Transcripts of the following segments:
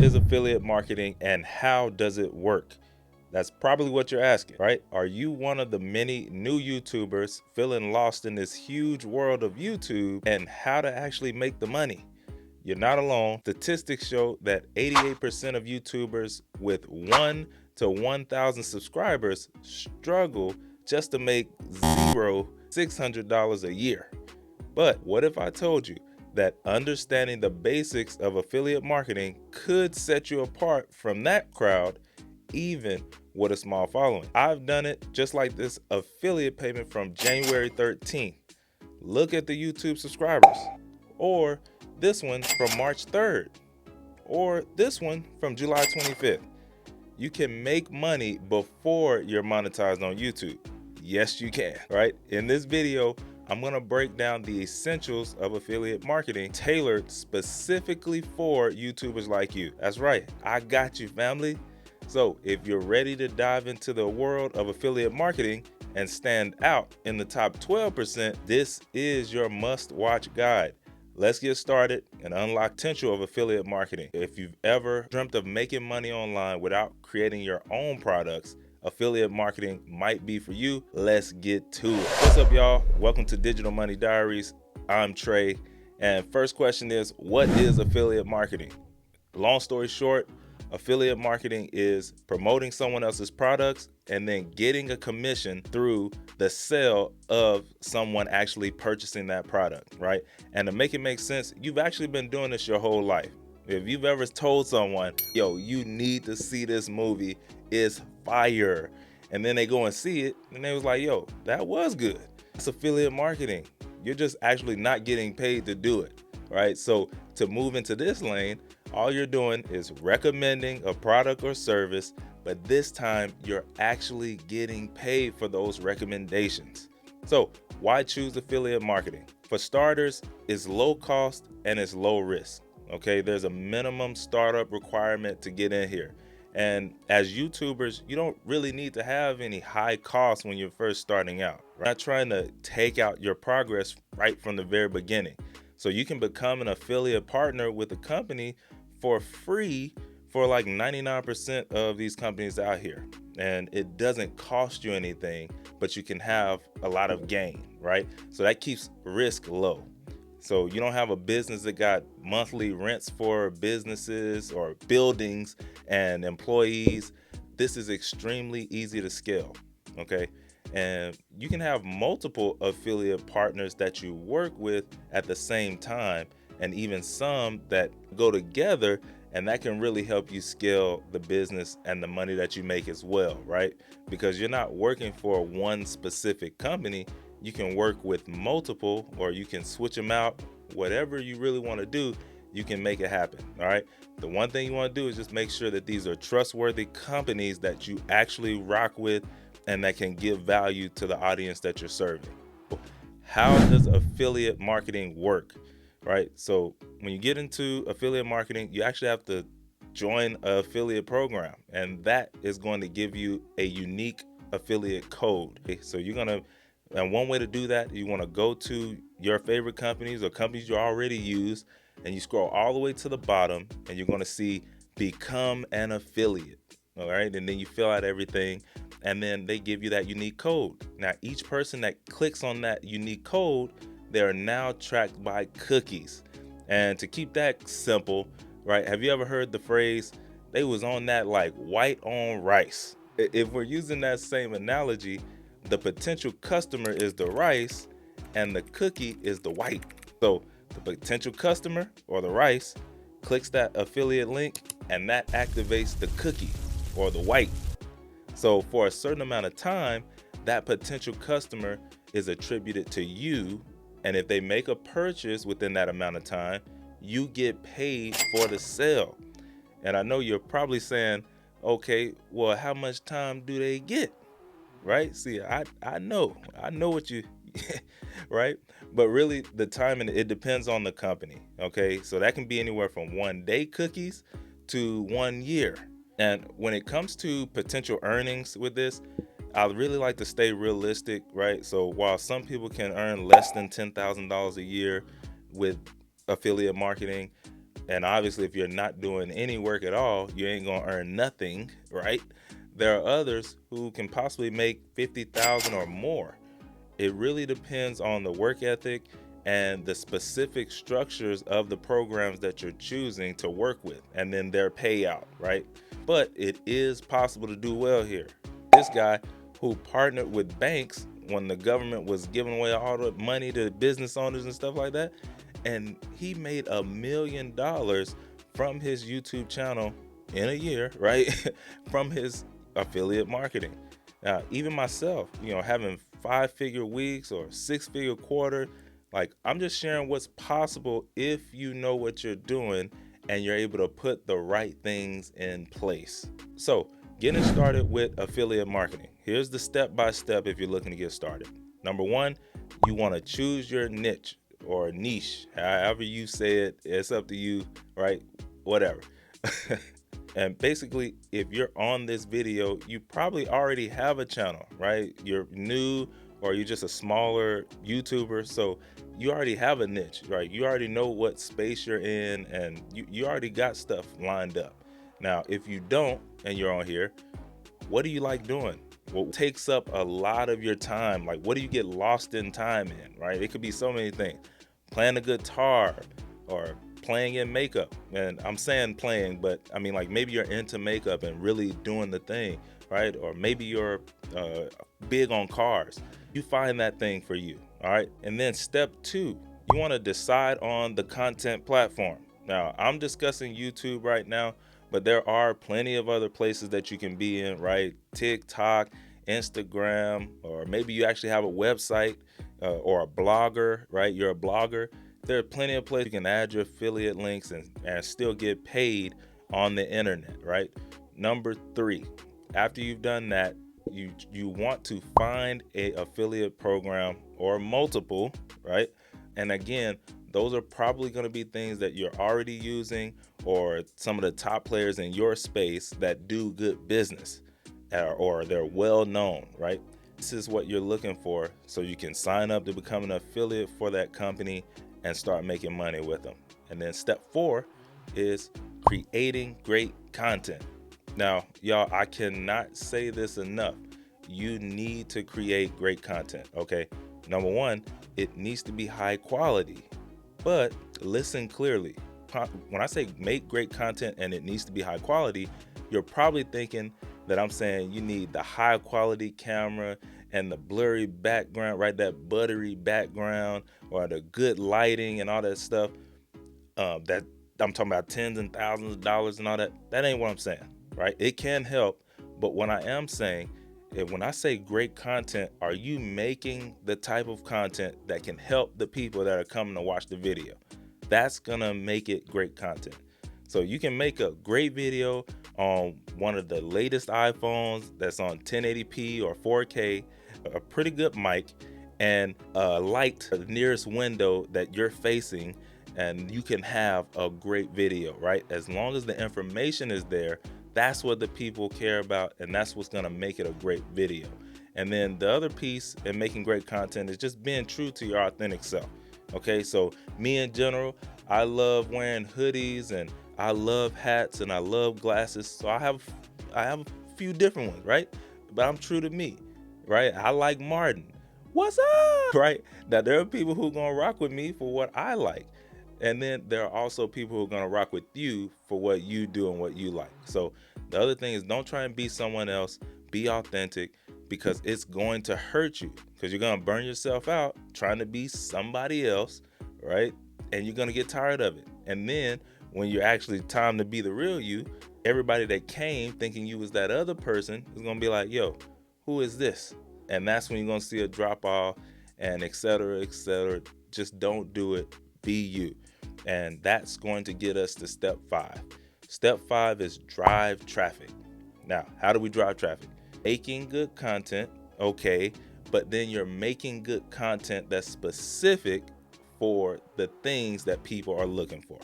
is affiliate marketing and how does it work? That's probably what you're asking, right? Are you one of the many new YouTubers feeling lost in this huge world of YouTube and how to actually make the money? You're not alone. Statistics show that 88% of YouTubers with 1 to 1,000 subscribers struggle just to make $600 a year. But what if I told you that understanding the basics of affiliate marketing could set you apart from that crowd, even with a small following? I've done it just like this affiliate payment from January 13th. Look at the YouTube subscribers. Or this one from March 3rd. Or this one from July 25th. You can make money before you're monetized on YouTube. Yes, you can, right? In this video, I'm gonna break down the essentials of affiliate marketing tailored specifically for YouTubers like you. That's right, I got you, family. So if you're ready to dive into the world of affiliate marketing and stand out in the top 12%, this is your must-watch guide. Let's get started and unlock potential of affiliate marketing. If you've ever dreamt of making money online without creating your own products, affiliate marketing might be for you. Let's get to it. What's up, y'all? Welcome to Digital Money Diaries. I'm Trey. And first question is, what is affiliate marketing? Long story short, affiliate marketing is promoting someone else's products and then getting a commission through the sale of someone actually purchasing that product, right? And to make it make sense, you've actually been doing this your whole life. If you've ever told someone, yo, you need to see this movie, it's fire, and then they go and see it and they was like, yo, that was good. It's affiliate marketing. You're just actually not getting paid to do it, right? So to move into this lane, all you're doing is recommending a product or service, but this time you're actually getting paid for those recommendations. So why choose affiliate marketing? For starters, it's low cost and it's low risk. Okay, there's a minimum startup requirement to get in here. And as YouTubers, you don't really need to have any high costs when you're first starting out. We're not trying to take out your progress right from the very beginning. So you can become an affiliate partner with a company for free for like 99% of these companies out here. And it doesn't cost you anything, but you can have a lot of gain, right? So that keeps risk low. So you don't have a business that got monthly rents for businesses or buildings and employees. This is extremely easy to scale, okay? And you can have multiple affiliate partners that you work with at the same time, and even some that go together, and that can really help you scale the business and the money that you make as well, right? Because you're not working for one specific company. You can work with multiple, or you can switch them out. Whatever you really want to do, you can make it happen. All right. The one thing you want to do is just make sure that these are trustworthy companies that you actually rock with and that can give value to the audience that you're serving. How does affiliate marketing work? Right. So when you get into affiliate marketing, you actually have to join an affiliate program, and that is going to give you a unique affiliate code. Okay? So and one way to do that, you want to go to your favorite companies or companies you already use, and you scroll all the way to the bottom, and you're going to see become an affiliate. All right. And then you fill out everything, and then they give you that unique code. Now, each person that clicks on that unique code, they are now tracked by cookies. And to keep that simple, right? Have you ever heard the phrase, they was on that like white on rice? If we're using that same analogy, the potential customer is the rice and the cookie is the white. So the potential customer or the rice clicks that affiliate link, and that activates the cookie or the white. So for a certain amount of time, that potential customer is attributed to you. And if they make a purchase within that amount of time, you get paid for the sale. And I know you're probably saying, okay, well, how much time do they get? Right? See, I know what you, right? But really the timing, it depends on the company. Okay. So that can be anywhere from 1 day cookies to 1 year. And when it comes to potential earnings with this, I really like to stay realistic, right? So while some people can earn less than $10,000 a year with affiliate marketing, And obviously, if you're not doing any work at all, you ain't gonna earn nothing, right? There are others who can possibly make 50,000 or more. It really depends on the work ethic and the specific structures of the programs that you're choosing to work with, and then their payout, right? But it is possible to do well here. This guy who partnered with banks when the government was giving away all the money to business owners and stuff like that, and he made $1 million from his YouTube channel in a year, right? From his affiliate marketing. Now, even myself, having 5-figure weeks or 6-figure quarter, like, I'm just sharing what's possible if you know what you're doing and you're able to put the right things in place. So, getting started with affiliate marketing. Here's the step-by-step if you're looking to get started. Number one, you want to choose your niche or niche, however you say it. It's up to you, right? Whatever. And basically, if you're on this video, you probably already have a channel, right? You're new or you're just a smaller YouTuber, so you already have a niche, right? You already know what space you're in, and you already got stuff lined up. Now, if you don't and you're on here, what do you like doing? What takes up a lot of your time? Like, what do you get lost in time in, right? It could be so many things. Playing a guitar or playing in makeup. And I'm saying playing, but I mean, like, maybe you're into makeup and really doing the thing, right? Or maybe you're big on cars. You find that thing for you, all right? And then step two, you want to decide on the content platform. Now, I'm discussing YouTube right now, but there are plenty of other places that you can be in, right? TikTok, Instagram, or maybe you actually have a website or a blogger, right? You're a blogger. There are plenty of places you can add your affiliate links and still get paid on the internet, right? Number three, after you've done that, you want to find a affiliate program or multiple, right? And again, those are probably going to be things that you're already using or some of the top players in your space that do good business or they're well known, right? This is what you're looking for so you can sign up to become an affiliate for that company and start making money with them. And then step four is creating great content. Now, y'all, I cannot say this enough. You need to create great content, okay? Number one, it needs to be high quality, but listen clearly. When I say make great content and it needs to be high quality, you're probably thinking that I'm saying you need the high quality camera and the blurry background, right? That buttery background or the good lighting and all that stuff. That I'm talking about tens and thousands of dollars and all that. That ain't what I'm saying, right? It can help, but what I am saying is when I say great content, are you making the type of content that can help the people that are coming to watch the video? That's gonna make it great content. So you can make a great video on one of the latest iPhones that's on 1080p or 4K, a pretty good mic, and a light the nearest window that you're facing, and you can have a great video, right? As long as the information is there, that's what the people care about, and that's what's gonna make it a great video. And then the other piece in making great content is just being true to your authentic self. Okay, so me in general, I love wearing hoodies and I love hats and I love glasses. So I have a few different ones, right? But I'm true to me, right? I like Martin. What's up? Right? Now there are people who are gonna rock with me for what I like. And then there are also people who are gonna rock with you for what you do and what you like. So the other thing is, don't try and be someone else, be authentic, because it's going to hurt you, because you're gonna burn yourself out trying to be somebody else, right? And you're gonna get tired of it. And then when you're actually time to be the real you, everybody that came thinking you was that other person is gonna be like, yo, who is this? And that's when you're gonna see a drop off and et cetera, et cetera. Just don't do it, be you. And that's going to get us to step five. Step five is drive traffic. Now, how do we drive traffic? Making good content, okay, but then you're making good content that's specific for the things that people are looking for,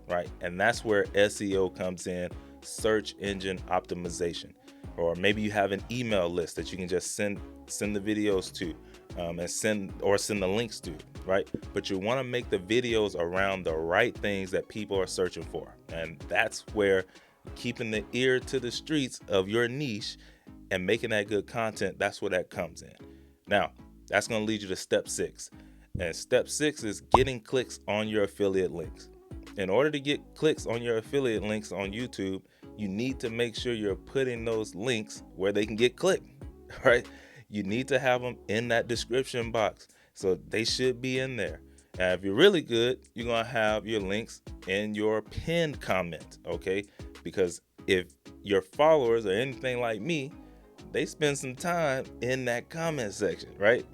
right? And that's where SEO comes in, search engine optimization. Or maybe you have an email list that you can just send the videos to. and send the links to, right? But you want to make the videos around the right things that people are searching for. And that's where keeping the ear to the streets of your niche and making that good content, that's where that comes in. Now, that's going to lead you to step 6. And step 6 is getting clicks on your affiliate links. In order to get clicks on your affiliate links on YouTube, you need to make sure you're putting those links where they can get clicked, right? You need to have them in that description box. So they should be in there. And if you're really good, you're going to have your links in your pinned comment, okay? Because if your followers are anything like me, they spend some time in that comment section, right?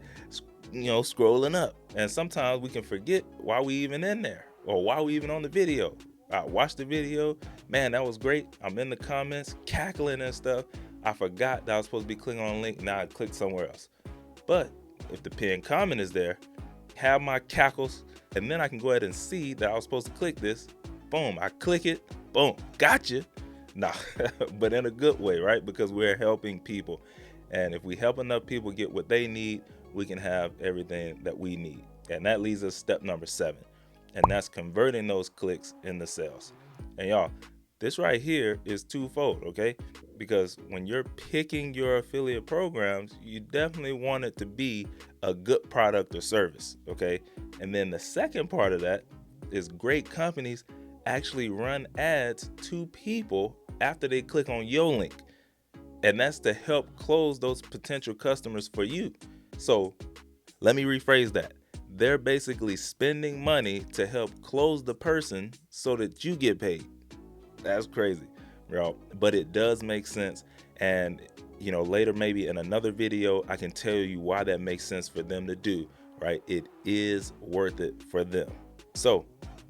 Scrolling up. And sometimes we can forget why we even in there or why we even on the video. I watched the video, man, that was great. I'm in the comments, cackling and stuff. I forgot that I was supposed to be clicking on a link. Now I clicked somewhere else. But if the pinned comment is there, have my cackles, and then I can go ahead and see that I was supposed to click this. Boom, I click it. Boom, gotcha. Nah, but in a good way, right? Because we're helping people. And if we help enough people get what they need, we can have everything that we need. And that leads us to step number 7. And that's converting those clicks into sales. And y'all, this right here is twofold, okay? Because when you're picking your affiliate programs, you definitely want it to be a good product or service, okay? And then the second part of that is great companies actually run ads to people after they click on your link. And that's to help close those potential customers for you. So let me rephrase that. They're basically spending money to help close the person so that you get paid. That's crazy, bro. But it does make sense. And, later maybe in another video, I can tell you why that makes sense for them to do, right? It is worth it for them. So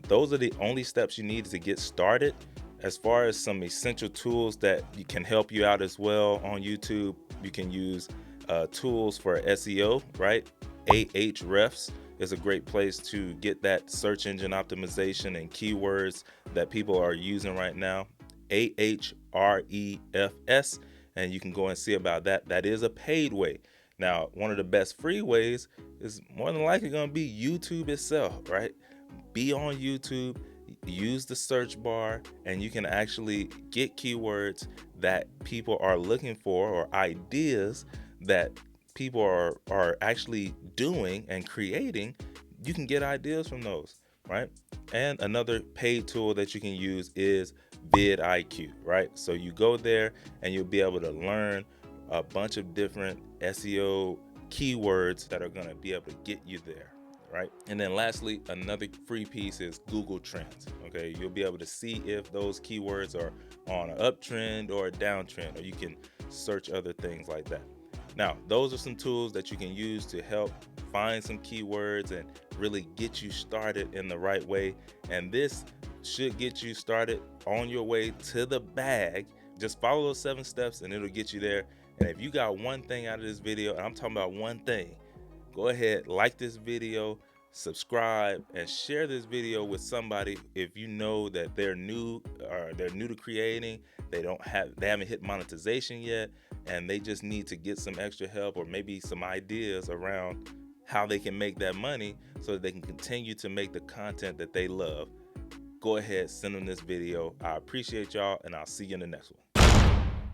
those are the only steps you need to get started. As far as some essential tools that can help you out as well on YouTube, you can use tools for SEO, right? Ahrefs is a great place to get that search engine optimization and keywords that people are using right now. Ahrefs, and you can go and see about that. That is a paid way. Now, one of the best free ways is more than likely going to be YouTube itself, right? Be on YouTube, use the search bar, and you can actually get keywords that people are looking for or ideas that people are actually doing and creating. You can get ideas from those, right? And another paid tool that you can use is vidIQ, right? So you go there and you'll be able to learn a bunch of different SEO keywords that are going to be able to get you there, right? And then lastly, another free piece is Google Trends. Okay, you'll be able to see if those keywords are on an uptrend or a downtrend, or you can search other things like that. Now, those are some tools that you can use to help find some keywords and really get you started in the right way. And this should get you started on your way to the bag. Just follow those 7 steps and it'll get you there. And if you got one thing out of this video, and I'm talking about one thing, go ahead, like this video, subscribe, and share this video with somebody if you know that they're new to creating, they haven't hit monetization yet, and they just need to get some extra help or maybe some ideas around how they can make that money so that they can continue to make the content that they love. Go ahead, send them this video. I appreciate y'all, and I'll see you in the next one.